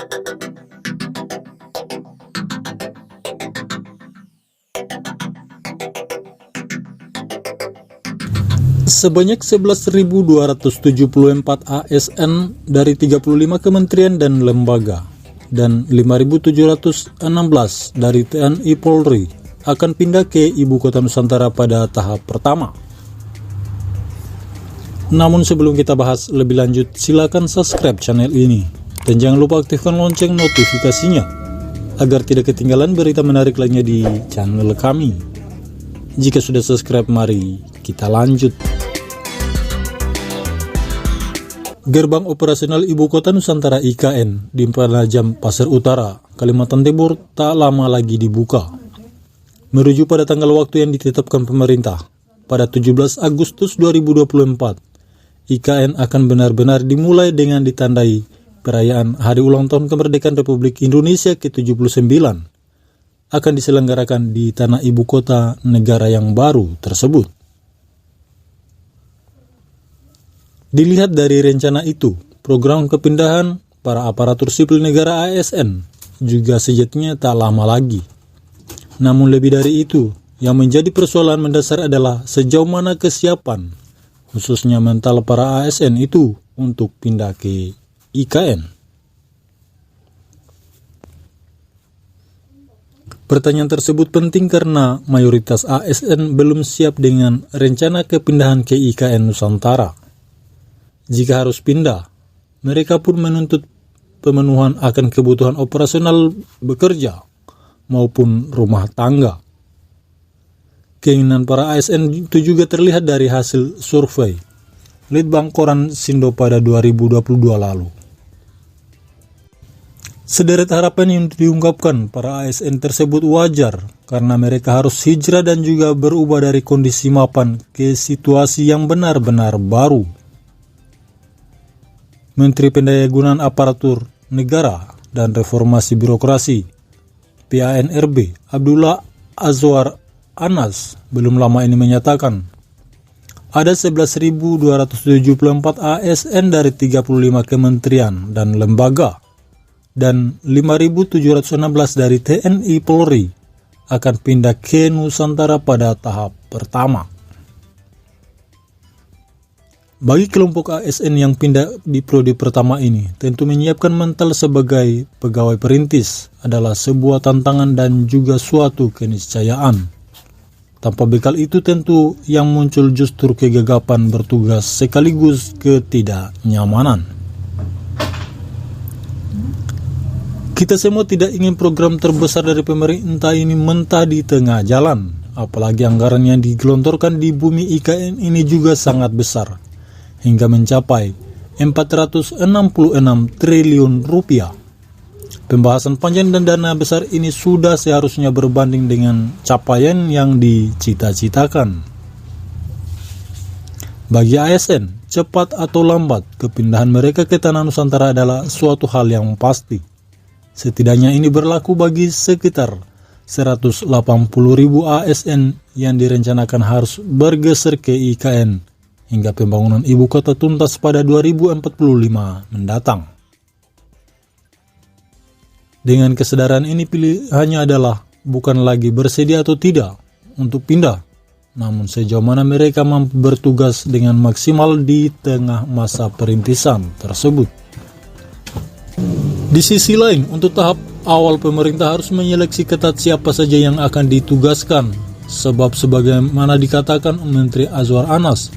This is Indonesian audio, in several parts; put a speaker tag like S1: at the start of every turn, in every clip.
S1: Sebanyak 11.274 ASN dari 35 kementerian dan lembaga dan 5.716 dari TNI Polri akan pindah ke Ibu Kota Nusantara pada tahap pertama. Namun sebelum kita bahas lebih lanjut, silakan subscribe channel ini dan jangan lupa aktifkan lonceng notifikasinya agar tidak ketinggalan berita menarik lainnya di channel kami. Jika sudah subscribe, mari kita lanjut. Gerbang Operasional Ibu Kota Nusantara IKN di Penajam Pasir Utara, Kalimantan Timur tak lama lagi dibuka. Merujuk pada tanggal waktu yang ditetapkan pemerintah, pada 17 Agustus 2024, IKN akan benar-benar dimulai dengan ditandai perayaan Hari Ulang Tahun Kemerdekaan Republik Indonesia ke-79 akan diselenggarakan di tanah ibu kota negara yang baru tersebut. Dilihat dari rencana itu, program kepindahan para aparatur sipil negara ASN juga sejatinya tak lama lagi. Namun lebih dari itu, yang menjadi persoalan mendasar adalah sejauh mana kesiapan, khususnya mental para ASN itu untuk pindah ke IKN. Pertanyaan tersebut penting karena mayoritas ASN belum siap dengan rencana kepindahan ke IKN Nusantara. Jika harus pindah, mereka pun menuntut pemenuhan akan kebutuhan operasional bekerja maupun rumah tangga. Keinginan para ASN itu juga terlihat dari hasil survei Litbang Koran Sindo pada 2022 lalu. Sederet harapan yang diungkapkan para ASN tersebut wajar karena mereka harus hijrah dan juga berubah dari kondisi mapan ke situasi yang benar-benar baru. Menteri Pendayagunaan Aparatur Negara dan Reformasi Birokrasi PANRB Abdullah Azwar Anas belum lama ini menyatakan ada 11.274 ASN dari 35 kementerian dan lembaga dan 5.716 dari TNI Polri akan pindah ke Nusantara pada tahap pertama. Bagi kelompok ASN yang pindah di periode pertama ini, tentu menyiapkan mental sebagai pegawai perintis adalah sebuah tantangan dan juga suatu keniscayaan. Tanpa bekal itu tentu yang muncul justru kegagapan bertugas sekaligus ketidaknyamanan. Kita semua tidak ingin program terbesar dari pemerintah ini mentah di tengah jalan, apalagi anggaran yang digelontorkan di bumi IKN ini juga sangat besar, hingga mencapai 466 triliun rupiah. Pembahasan panjang dan dana besar ini sudah seharusnya berbanding dengan capaian yang dicita-citakan. Bagi ASN, cepat atau lambat, kepindahan mereka ke tanah Nusantara adalah suatu hal yang pasti. Setidaknya ini berlaku bagi sekitar 180.000 ASN yang direncanakan harus bergeser ke IKN hingga pembangunan ibu kota tuntas pada 2045 mendatang. Dengan kesadaran ini pilihannya adalah bukan lagi bersedia atau tidak untuk pindah, namun sejauh mana mereka mampu bertugas dengan maksimal di tengah masa perintisan tersebut. Di sisi lain, untuk tahap awal pemerintah harus menyeleksi ketat siapa saja yang akan ditugaskan, sebab sebagaimana dikatakan Menteri Azwar Anas,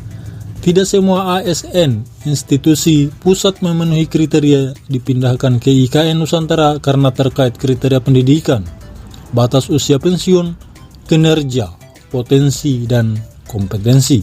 S1: tidak semua ASN institusi pusat memenuhi kriteria dipindahkan ke IKN Nusantara karena terkait kriteria pendidikan, batas usia pensiun, kinerja, potensi, dan kompetensi.